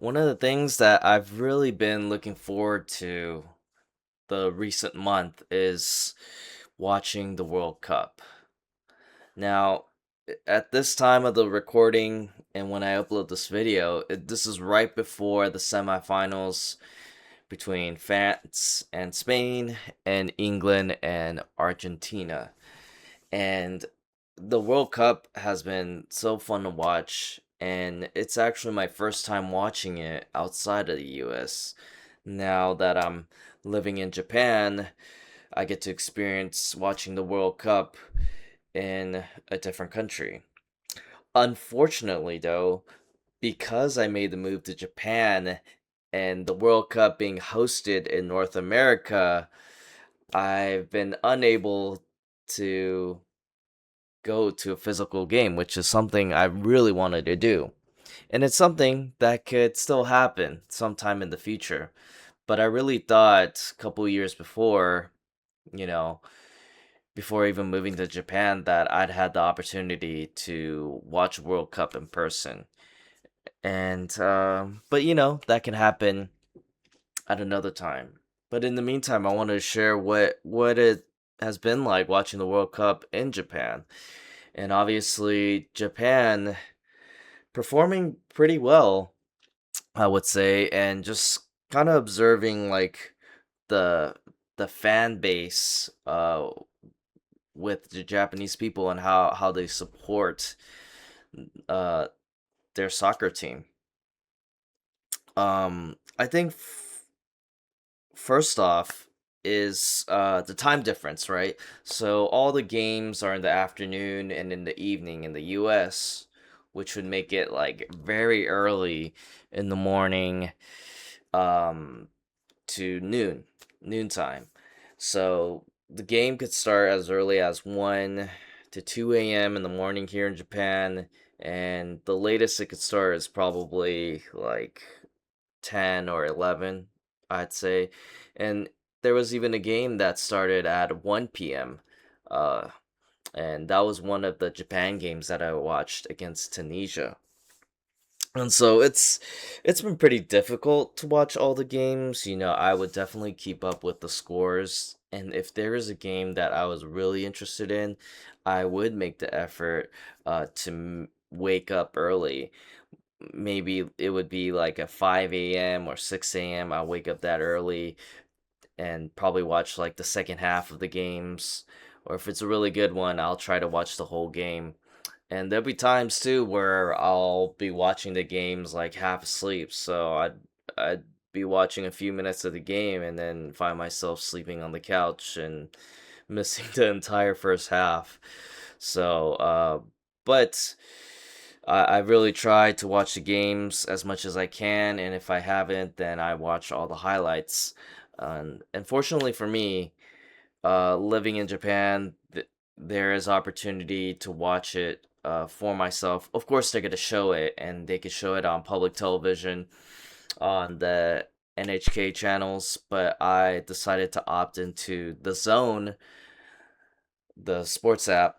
One of the things that I've really been looking forward to the recent month is watching the World Cup. Now, at this time of the recording and when I upload this video, this is right before the semifinals between France and Spain and England and Argentina. And the World Cup has been so fun to watch, and it's actually my first time watching it outside of the US. Now that I'm living in Japan, I get to experience watching the World Cup in a different country. Unfortunately, though, because I made the move to Japan and the World Cup being hosted in North America, I've been unable to go to a physical game, which is something I really wanted to do. And it's something that could still happen sometime in the future. But I really thought a couple years before, you know, before even moving to Japan, that I'd had the opportunity to watch World Cup in person. And but that can happen at another time. But in the meantime, I wanted to share what it has been like watching the World Cup in Japan. And obviously, Japan performing pretty well, I would say, and just kind of observing like the the fan base with the Japanese people and how they support uh their soccer team. I think first off is the time difference, right? So all the games are in the afternoon and in the evening in the US, which would make it like very early in the morning um to noontime. So the game could start as early as 1 to 2 a.m. in the morning here in Japan, and the latest it could start is probably like 10 or 11, I'd say. And there was even a game that started at 1 p.m. Uh, and that was one of the Japan games that I watched against Tunisia. And so it's been pretty difficult to watch all the games. I would definitely keep up with the scores. And if there is a game that I was really interested in, I would make the effort to wake up early. Maybe it would be like a 5 a.m. or 6 a.m. I'll wake up that early and probably watch like the second half of the games. Or if it's a really good one, I'll try to watch the whole game. And there'll be times too where I'll be watching the games like half asleep. So I'd be watching a few minutes of the game and then find myself sleeping on the couch and missing the entire first half. So but I really try to watch the games as much as I can, and if I haven't, then I watch all the highlights. And unfortunately for me, living in Japan, there is opportunity to watch it for myself. Of course, they're gonna show it, and they could show it on public television on the NHK channels. But I decided to opt into the Zone, the sports app,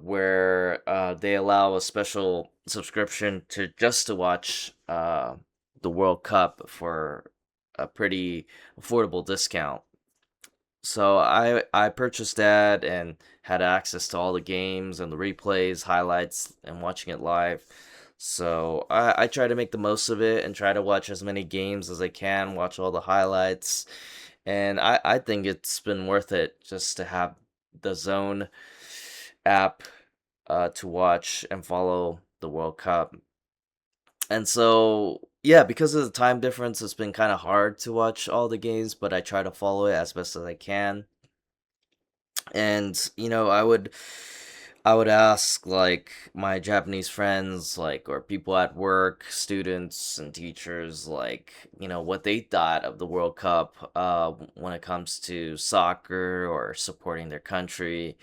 where they allow a special subscription to watch the World Cup for a pretty affordable discount. So I purchased that and had access to all the games and the replays, highlights, and watching it live. So I try to make the most of it and try to watch as many games as I can, watch all the highlights. And I think it's been worth it just to have the Zone app to watch and follow the World Cup. And so, yeah, because of the time difference, it's been kind of hard to watch all the games, but I try to follow it as best as I can. And I would ask like my Japanese friends, like, or people at work, students and teachers, like, what they thought of the World Cup when it comes to soccer or supporting their country.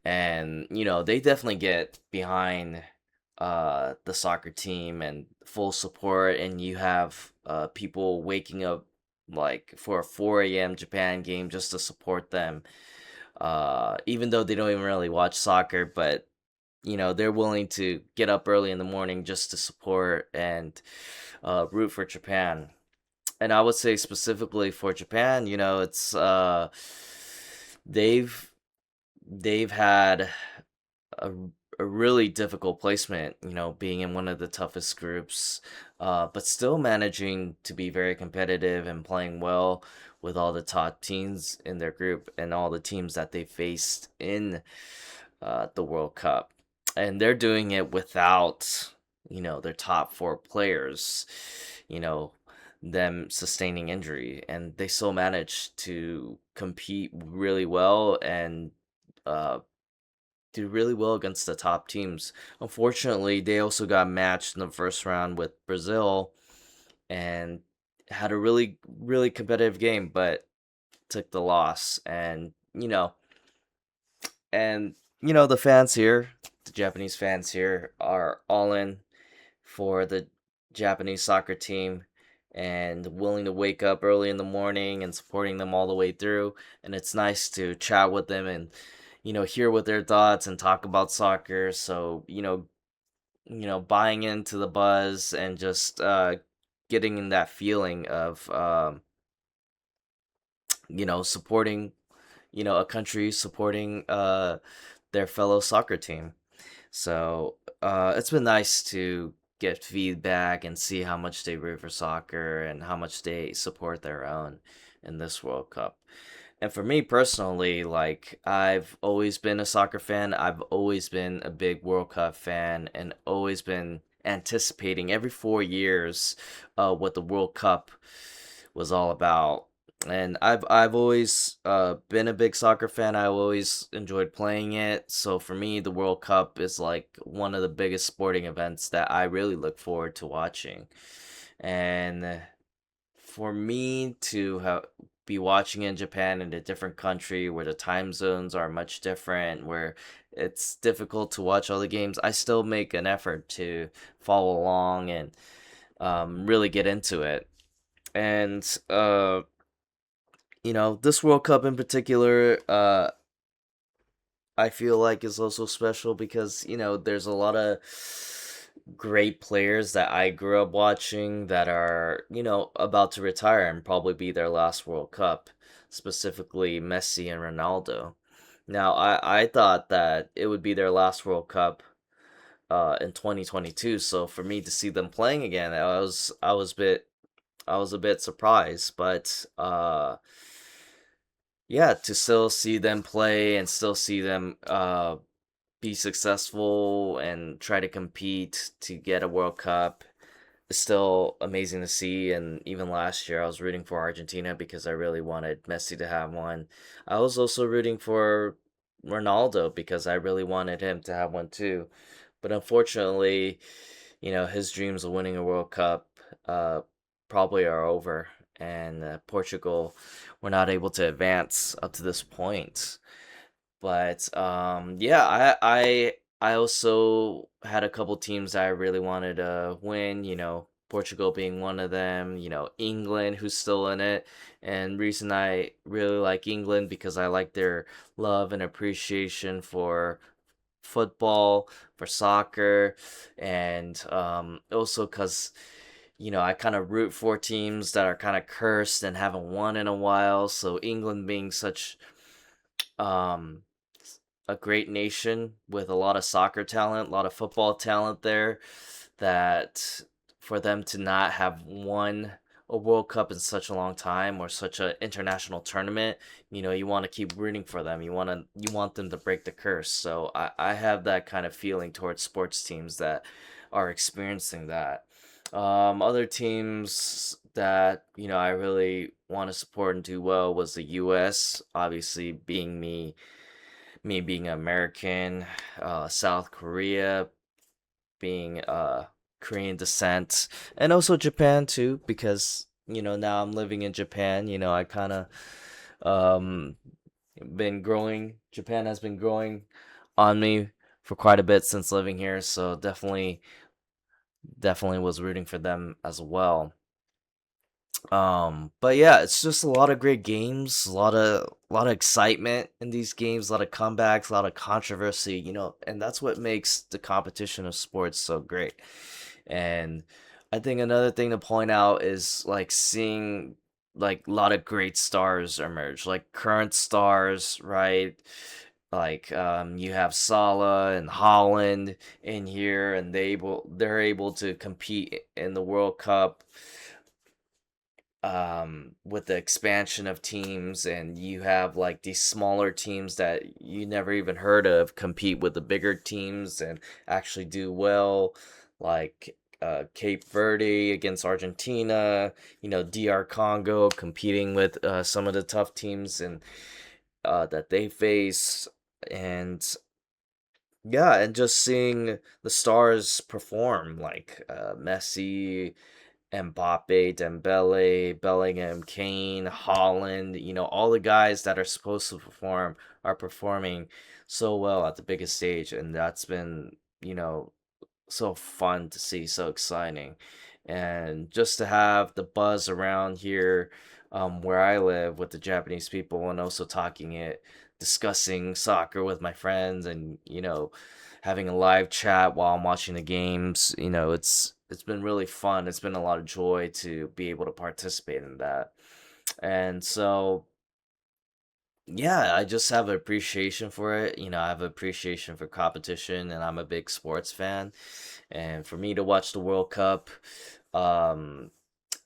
And they definitely get behind the soccer team and full support, and you have people waking up like for a 4 a.m. Japan game just to support them, even though they don't even really watch soccer. But they're willing to get up early in the morning just to support and root for Japan. And I would say specifically for Japan, it's they've they've had a, a really difficult placement, being in one of the toughest groups, but still managing to be very competitive and playing well with all the top teams in their group and all the teams that they faced in the World Cup. And they're doing it without, their top four players, you know, them sustaining injury. And they still managed to compete really well and uh, do really well against the top teams. Unfortunately, they also got matched in the first round with Brazil and had a really, really competitive game, but took the loss. And the fans here, the Japanese fans here, are all in for the Japanese soccer team and willing to wake up early in the morning and supporting them all the way through. And it's nice to chat with them and hear what their thoughts and talk about soccer. So buying into the buzz and just getting in that feeling of supporting a country supporting their fellow soccer team. So it's been nice to get feedback and see how much they root for soccer and how much they support their own in this World Cup. And for me personally, like I've always been a soccer fan. I've always been a big World Cup fan and always been anticipating every 4 years what the World Cup was all about. And I've always been a big soccer fan. I always enjoyed playing it. So for me, the World Cup is like one of the biggest sporting events that I really look forward to watching. And for me to be watching in Japan in a different country where the time zones are much different, where it's difficult to watch all the games, I still make an effort to follow along and really get into it. And this World Cup in particular, I feel like is also special because, there's a lot of great players that I grew up watching that are, about to retire and probably be their last World Cup, specifically Messi and Ronaldo. Now, I thought that it would be their last World Cup in 2022, so for me to see them playing again, I was a bit surprised, but yeah, to still see them play and still see them be successful and try to compete to get a World Cup is still amazing to see. And even last year, I was rooting for Argentina because I really wanted Messi to have one. I was also rooting for Ronaldo because I really wanted him to have one too. But unfortunately, his dreams of winning a World Cup uh, probably are over, and Portugal were not able to advance up to this point. But yeah, I also had a couple teams that I really wanted to win. Portugal being one of them. England, who's still in it, and reason I really like England because I like their love and appreciation for football, for soccer, and also because I kind of root for teams that are kind of cursed and haven't won in a while. So England being such um a great nation with a lot of soccer talent, a lot of football talent there, that for them to not have won a World Cup in such a long time or such an international tournament, you want to keep rooting for them. You want them to break the curse. So I have that kind of feeling towards sports teams that are experiencing that. Other teams that I really want to support and do well was the U.S. Obviously, being me being American, South Korea being Korean descent, and also Japan too, because now I'm living in Japan. I kind of um been growing. Japan has been growing on me for quite a bit since living here, so definitely was rooting for them as well. But yeah, it's just a lot of great games, a lot of excitement in these games, a lot of comebacks, a lot of controversy, and that's what makes the competition of sports so great. And I think another thing to point out is like seeing like a lot of great stars emerge, like current stars, right? Like you have Salah and Holland in here, and they're able to compete in the World Cup with the expansion of teams, and you have like these smaller teams that you never even heard of compete with the bigger teams and actually do well, like Cape Verde against Argentina, DR Congo competing with some of the tough teams and that they face. And yeah, and just seeing the stars perform like Messi, Mbappe, Dembele, Bellingham, Kane, Holland, all the guys that are supposed to perform are performing so well at the biggest stage, and that's been, so fun to see, so exciting. And just to have the buzz around here, where I live with the Japanese people, and also talking it, discussing soccer with my friends, and having a live chat while I'm watching the games. It's been really fun. It's been a lot of joy to be able to participate in that. And so yeah, I just have an appreciation for it. I have appreciation for competition, and I'm a big sports fan. And for me to watch the World Cup um,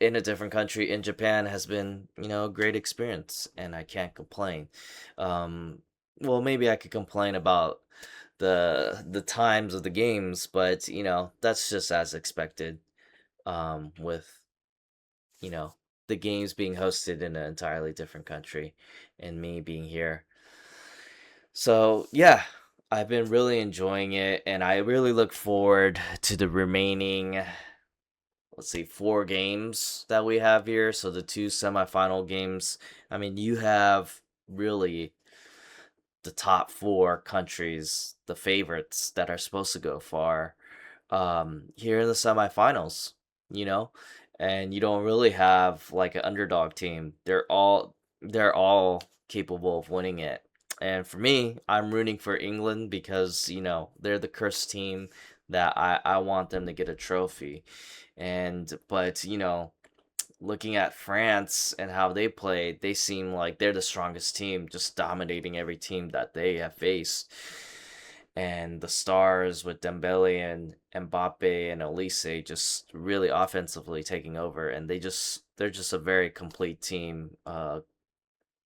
in a different country, in Japan, has been, a great experience, and I can't complain. Um, well, maybe I could complain about the times of the games, but that's just as expected. With you know the games being hosted in an entirely different country, and me being here. So, yeah, I've been really enjoying it, and I really look forward to the remaining, let's see, 4 games that we have here. So, the 2 semifinal games. I mean, you have really the top 4 countries, the favorites that are supposed to go far, here in the semifinals, you know, and you don't really have like an underdog team. They're all capable of winning it. And for me, I'm rooting for England because they're the cursed team that I want them to get a trophy. And but looking at France and how they played, they seem like they're the strongest team, just dominating every team that they have faced. And the stars with Dembele and Mbappe and Elise just really offensively taking over, and they're just a very complete team.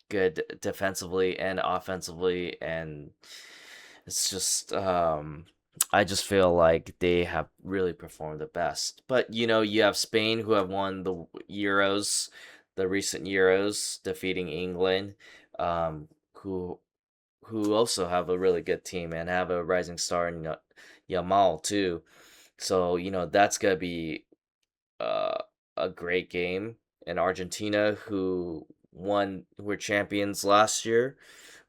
Good defensively and offensively, and it's just I just feel like they have really performed the best. But you have Spain, who have won the Euros, the recent Euros, defeating England, who also have a really good team and have a rising star in Yamal too. So that's gonna be uh, a great game. And Argentina, who were champions last year,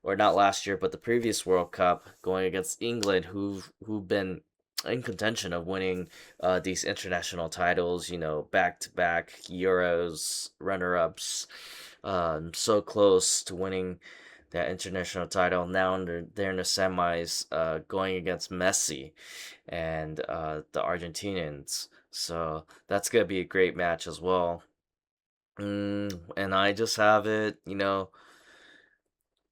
or not last year, but the previous World Cup, going against England, who've been in contention of winning these international titles. Back to back Euros runner ups, so close to winning that international title. Now they're in the semis, going against Messi and the Argentinians. So that's gonna be a great match as well. And I just have it,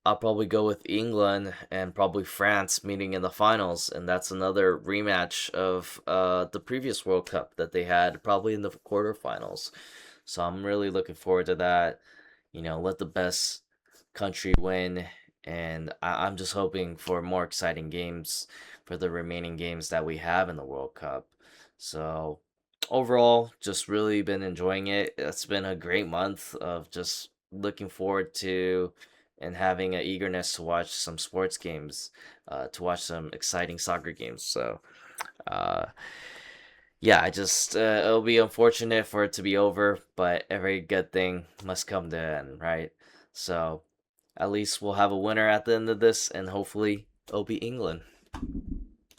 I'll probably go with England and probably France meeting in the finals, and that's another rematch of the previous World Cup that they had, probably in the quarterfinals. So I'm really looking forward to that. Let the best country win, and I'm just hoping for more exciting games for the remaining games that we have in the World Cup. So overall, just really been enjoying it. It's been a great month of just looking forward to and having an eagerness to watch some sports games, to watch some exciting soccer games. So, uh, yeah, it'll be unfortunate for it to be over, but every good thing must come to an end, right? So, at least we'll have a winner at the end of this, and hopefully it'll be England.